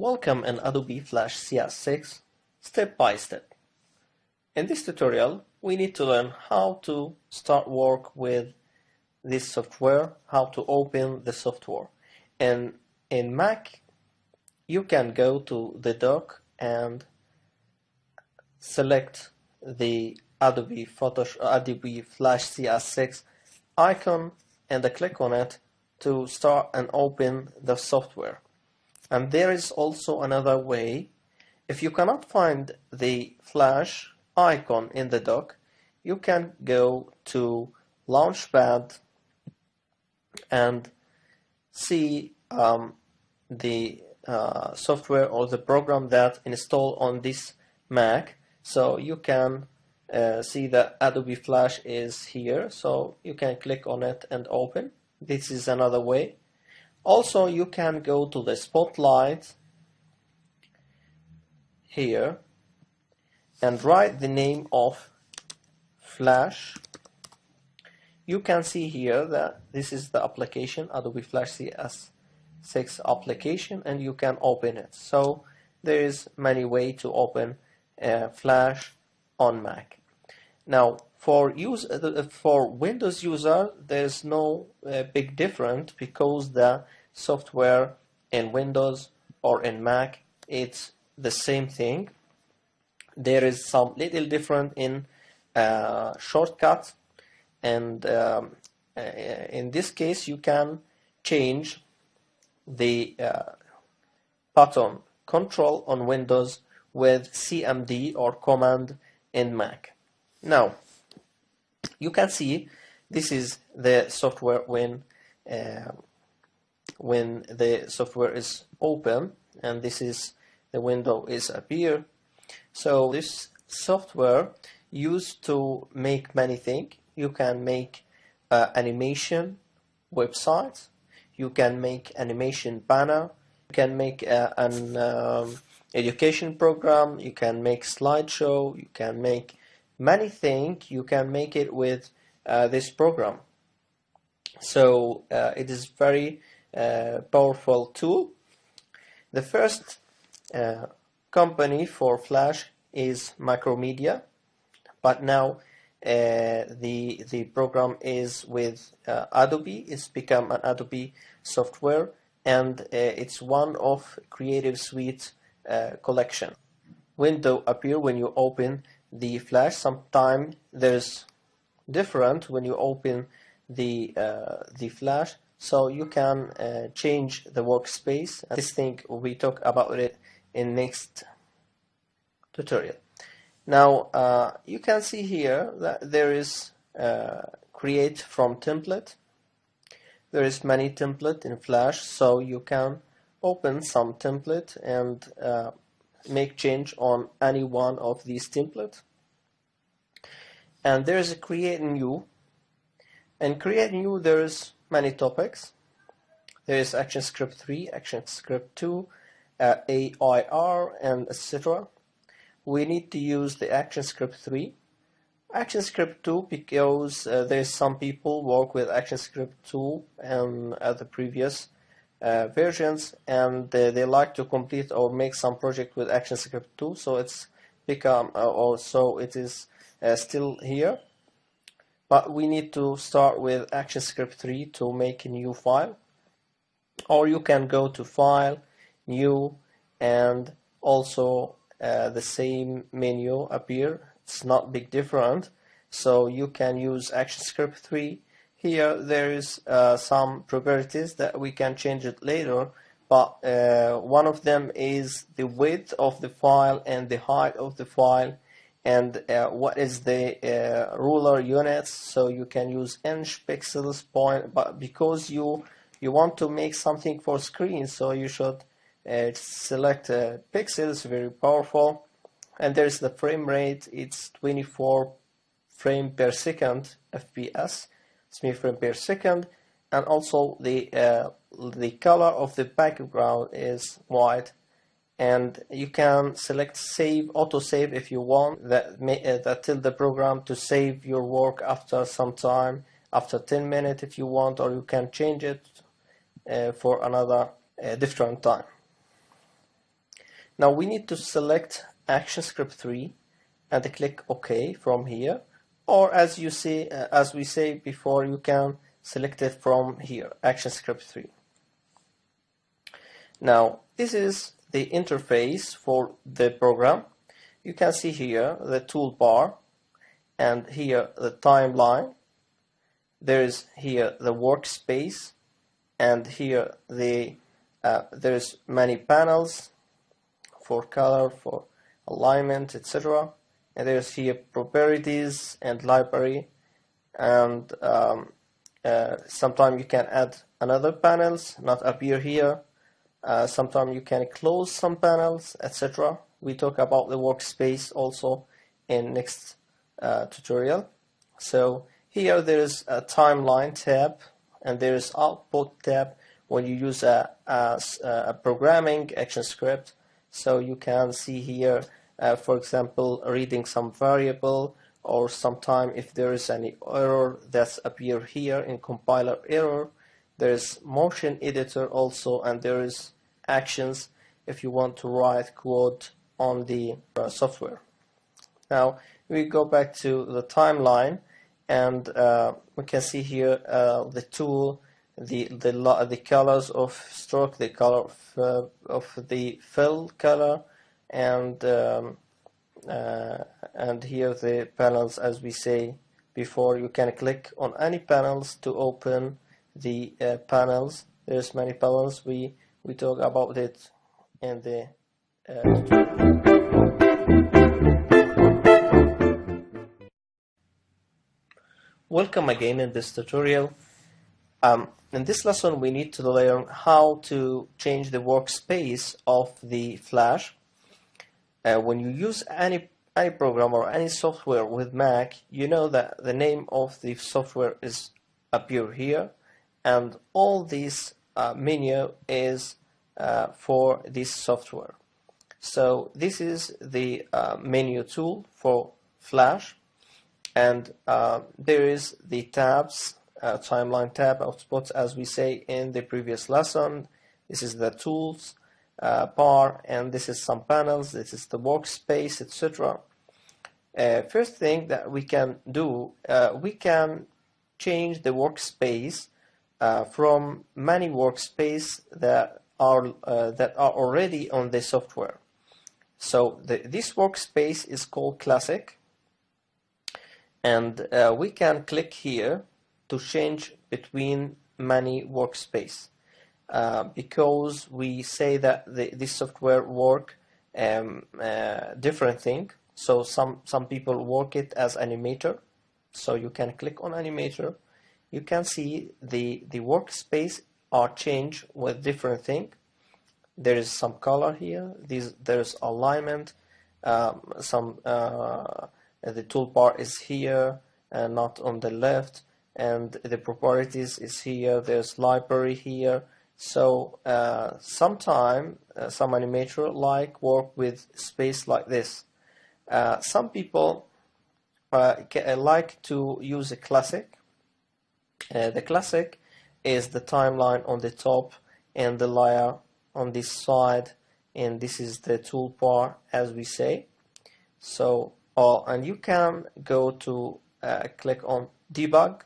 Welcome in Adobe Flash CS6 step by step. In this tutorial, we need to learn how to start work with this software, how to open the software. And in Mac, you can go to the dock and select the Adobe Flash CS6 icon and click on it to start and open the software. And there is also another way. If you cannot find the Flash icon in the dock, you can go to Launchpad and see the software or the program that installed on this Mac. So you can see that Adobe Flash is here, so you can click on it and open. This is another way. Also, you can go to the Spotlight here and write the name of Flash. You can see here that this is the application, Adobe Flash CS6 application, and you can open it. So there is many ways to open Flash on Mac. Now, for Windows user, there's no big difference because the software in Windows or in Mac, it's the same thing. There is some little difference in shortcuts, and in this case, you can change the button control on Windows with CMD or command in Mac. Now, you can see this is the software when the software is open, and this is the window is appear. So this software used to make many things. You can make animation websites, you can make animation banner, you can make an education program, you can make slideshow, you can make many things. You can make it with this program. So it is very powerful tool. The first company for Flash is Macromedia, but now the program is with Adobe. It's become an Adobe software, and it's one of Creative Suite collection. Window appear when you open the Flash. Sometimes there's different when you open the Flash, so you can change the workspace. This thing we talk about it in next tutorial. Now you can see here that there is create from template. There is many template in Flash, so you can open some template and make change on any one of these templates. And there is a create new. And create new, there is many topics. There is ActionScript 3, ActionScript 2, AIR, and etc. We need to use the ActionScript 3. ActionScript 2 because there's some people work with ActionScript 2 and the previous versions, and they like to complete or make some project with ActionScript 2, so it's become also it is still here, but we need to start with ActionScript 3 to make a new file. Or you can go to File, New, and also the same menu appear. It's not big different, so you can use ActionScript 3. Here there is some properties that we can change it later, but one of them is the width of the file and the height of the file, and what is the ruler units. So you can use inch, pixels, point, but because you want to make something for screen, so you should select pixels, very powerful. And there's the frame rate, it's 24 frame per second FPS. Frame per second, and also the color of the background is white, and you can select save, auto save if you want. That tell the program to save your work after some time, after 10 minutes if you want, or you can change it for another different time. Now we need to select ActionScript 3 and click OK from here, or as you see, as we say before, you can select it from here, ActionScript 3. Now this is the interface for the program. You can see here the toolbar, and here the timeline. There is here the workspace, and here there's many panels for color, for alignment, etc. And there's here properties and library, and sometimes you can add another panels, not appear here. Sometimes you can close some panels, etc. We talk about the workspace also in next tutorial. So here there is a timeline tab, and there is output tab when you use a programming action script. So you can see here, for example, reading some variable, or sometime if there is any error that's appear here in compiler error. There is motion editor also, and there is actions if you want to write code on the software. Now we go back to the timeline, and we can see here the tool, the colors of stroke, the color of the fill color, and here the panels, as we say before. You can click on any panels to open the panels. There's many panels. We talk about it in the Welcome again in this tutorial. In this lesson we need to learn how to change the workspace of the Flash. When you use any program or any software with Mac, you know that the name of the software is appear here, and all this menu is for this software. So this is the menu tool for Flash, and there is the tabs, timeline tab, outputs, as we say in the previous lesson. This is the tools bar, and this is some panels, this is the workspace, etc. First thing that we can do, we can change the workspace from many workspace that are already on the software. So this workspace is called Classic, and we can click here to change between many workspace, because we say that this software work different thing. So some people work it as animator, so you can click on animator. You can see the workspace are changed with different thing. There is some color here. There's alignment. The toolbar is here and not on the left, and the properties is here. There's library here. So sometime some animator like work with space like this. Some people like to use a classic. The classic is the timeline on the top and the layer on this side, and this is the toolbar, as we say. So and you can go to click on debug.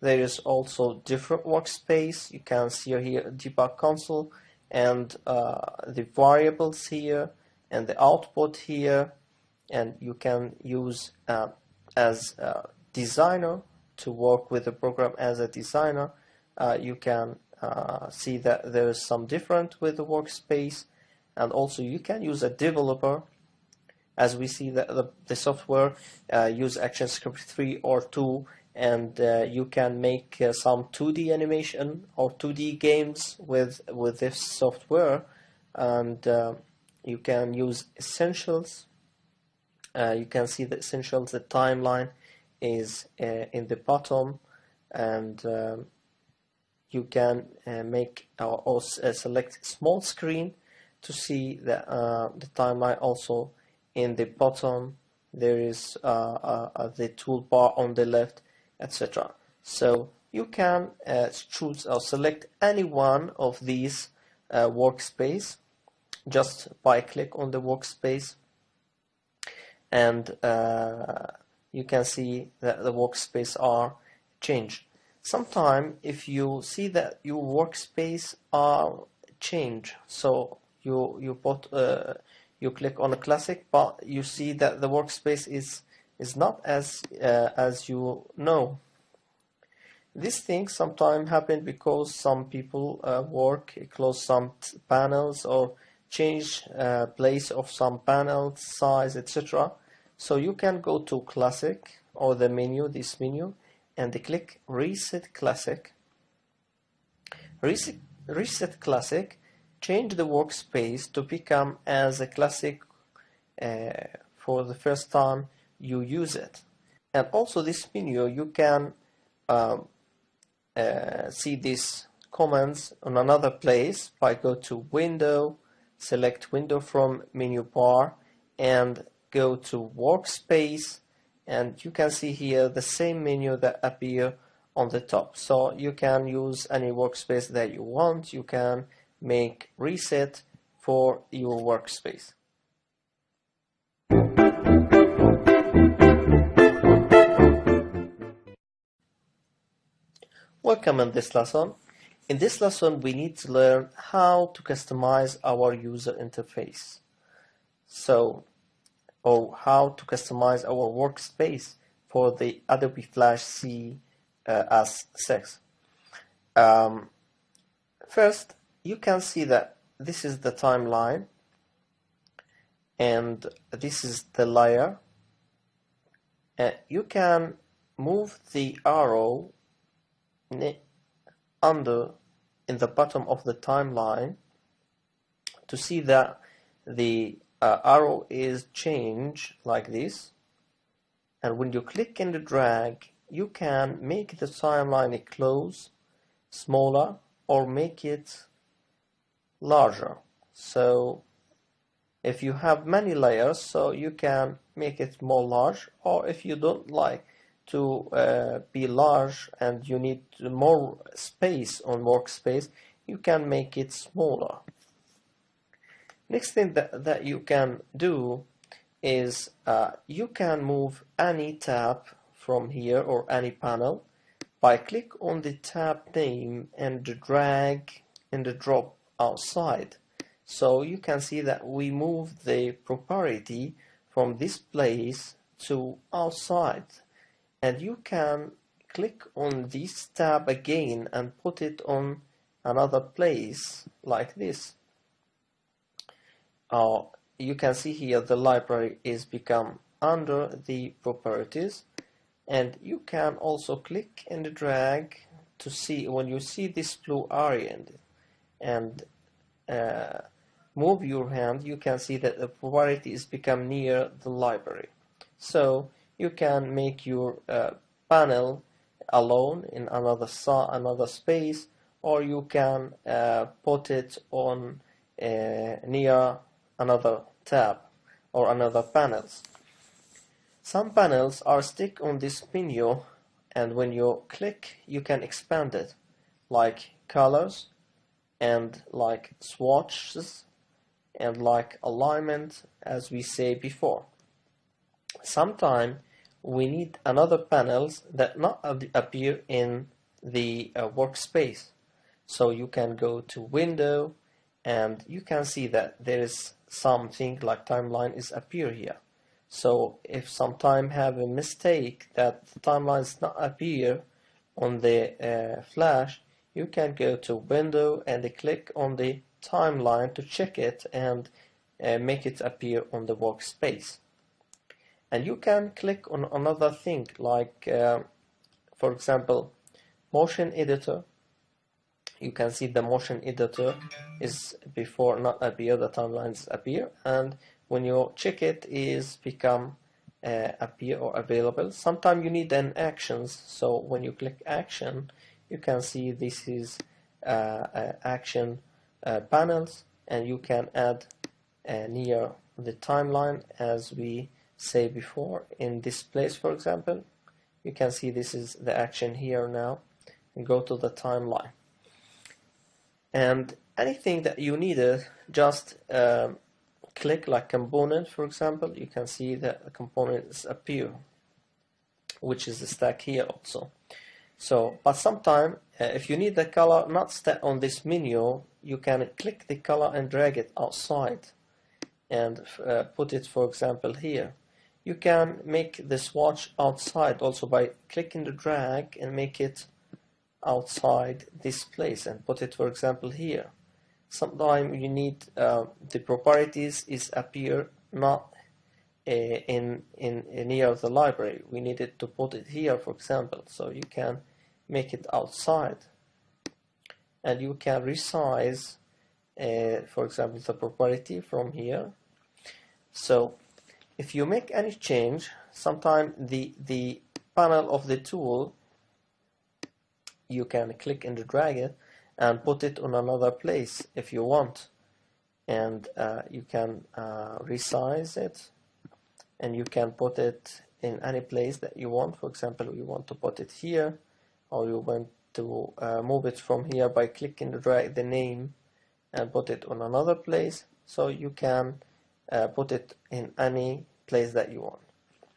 There is also different workspace. You can see here debug console, and the variables here, and the output here, and you can use as a designer to work with the program as a designer. You can see that there is some different with the workspace, and also you can use a developer, as we see that the software use ActionScript 3 or 2, and you can make some 2D animation or 2D games with this software, and you can use essentials. You can see the essentials. The timeline is in the bottom, and you can make or select small screen to see the timeline. Also in the bottom there is the toolbar on the left, etc. So you can choose or select any one of these workspace, just by click on the workspace, and you can see that the workspace are changed. Sometimes if you see that your workspace are changed, so you click on a classic, but you see that the workspace is not as you know. These things sometimes happen because some people close some panels or change place of some panel size, etc. So you can go to classic or the menu, this menu, and click reset classic. Reset classic change the workspace to become as a classic for the first time you use it. And also this menu you can see these commands on another place by go to window, select window from menu bar, and go to workspace, and you can see here the same menu that appear on the top. So you can use any workspace that you want. You can make reset for your workspace. Welcome in this lesson. In this lesson, we need to learn how to customize our user interface. Or how to customize our workspace for the Adobe Flash CS6. First, you can see that this is the timeline, and this is the layer. You can move the arrow under in the bottom of the timeline to see that the arrow is changed like this, and when you click and drag, you can make the timeline close, smaller, or make it larger. So if you have many layers, so you can make it more large, or if you don't like to be large and you need more space on workspace, you can make it smaller. Next thing that you can do is you can move any tab from here or any panel by click on the tab name and drag and drop outside. So you can see that we move the property from this place to outside, and you can click on this tab again and put it on another place like this. You can see here the library is become under the properties, and you can also click and drag to see when you see this blue area and move your hand, you can see that the property is become near the library. So you can make your panel alone in another space, or you can put it on near another tab or another panels. Some panels are stick on this menu, and when you click you can expand it, like colors and like swatches and like alignment, as we say before. Sometimes we need another panels that not appear in the workspace. So you can go to window, and you can see that there is something like timeline is appear here. So if sometime have a mistake that the timeline is not appear on the Flash, you can go to window and click on the timeline to check it and make it appear on the workspace. And you can click on another thing like for example motion editor. You can see the motion editor is before not appear, the timelines appear, and when you check it is become appear or available. Sometimes you need an actions, so when you click action you can see this is action panels, and you can add near the timeline, as we say before in this place. For example, you can see this is the action here now, and go to the timeline. And anything that you needed, just click like component, for example. You can see that the components appear, which is the stack here also. So, but sometimes if you need the color not stay on this menu, you can click the color and drag it outside and put it, for example, here. You can make the swatch outside also by clicking the drag and make it outside this place and put it, for example, here. Sometimes you need the properties is appear not in near the library. We needed to put it here, for example, so you can make it outside, and you can resize, for example, the property from here. So if you make any change, sometimes the panel of the tool, you can click and drag it and put it on another place if you want, and you can resize it, and you can put it in any place that you want. For example, you want to put it here, or you want to move it from here by clicking and drag the name and put it on another place. So you can put it in any place that you want.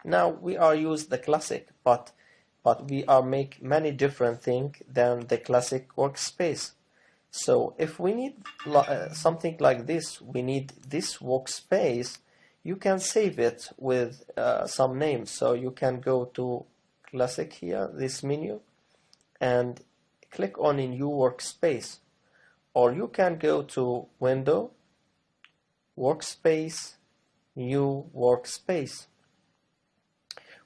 Now we are use the classic, but we are make many different things than the classic workspace. So if we need something like this, we need this workspace, you can save it with some names. So you can go to classic here, this menu, and click on a new workspace, or you can go to window, workspace, new workspace.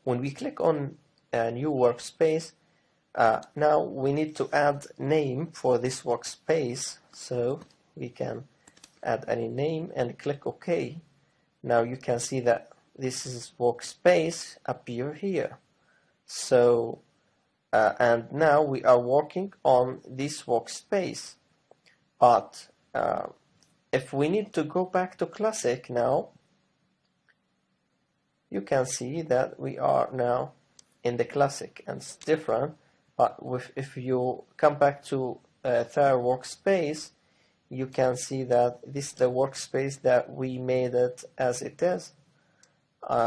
When we click on a new workspace, now we need to add name for this workspace, so we can add any name and click OK. Now you can see that this is workspace appear here. So and now we are working on this workspace, but if we need to go back to classic now, you can see that we are now in the classic and it's different. But if you come back to third workspace, you can see that this is the workspace that we made it as it is.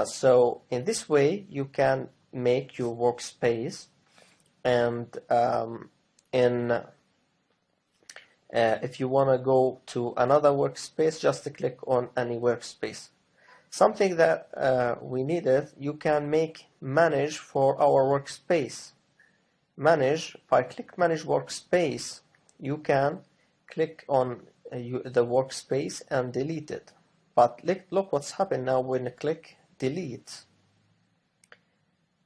So in this way, you can make your workspace, and if you want to go to another workspace, just click on any workspace. Something that we needed, you can make manage for our workspace. Manage, by click manage workspace, you can click on the workspace and delete it. But look what's happened now when I click delete.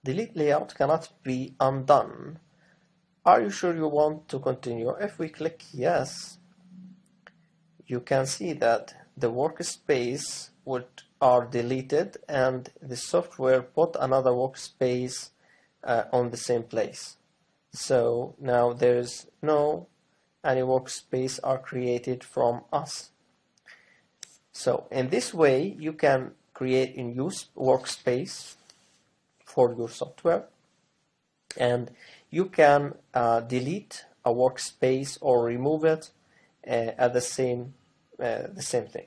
Delete layout cannot be undone. Are you sure you want to continue? If we click yes, you can see that the workspace are deleted and the software put another workspace on the same place. So now there's no any workspace are created from us. So in this way, you can create a new workspace for your software, and you can delete a workspace or remove it at the same thing.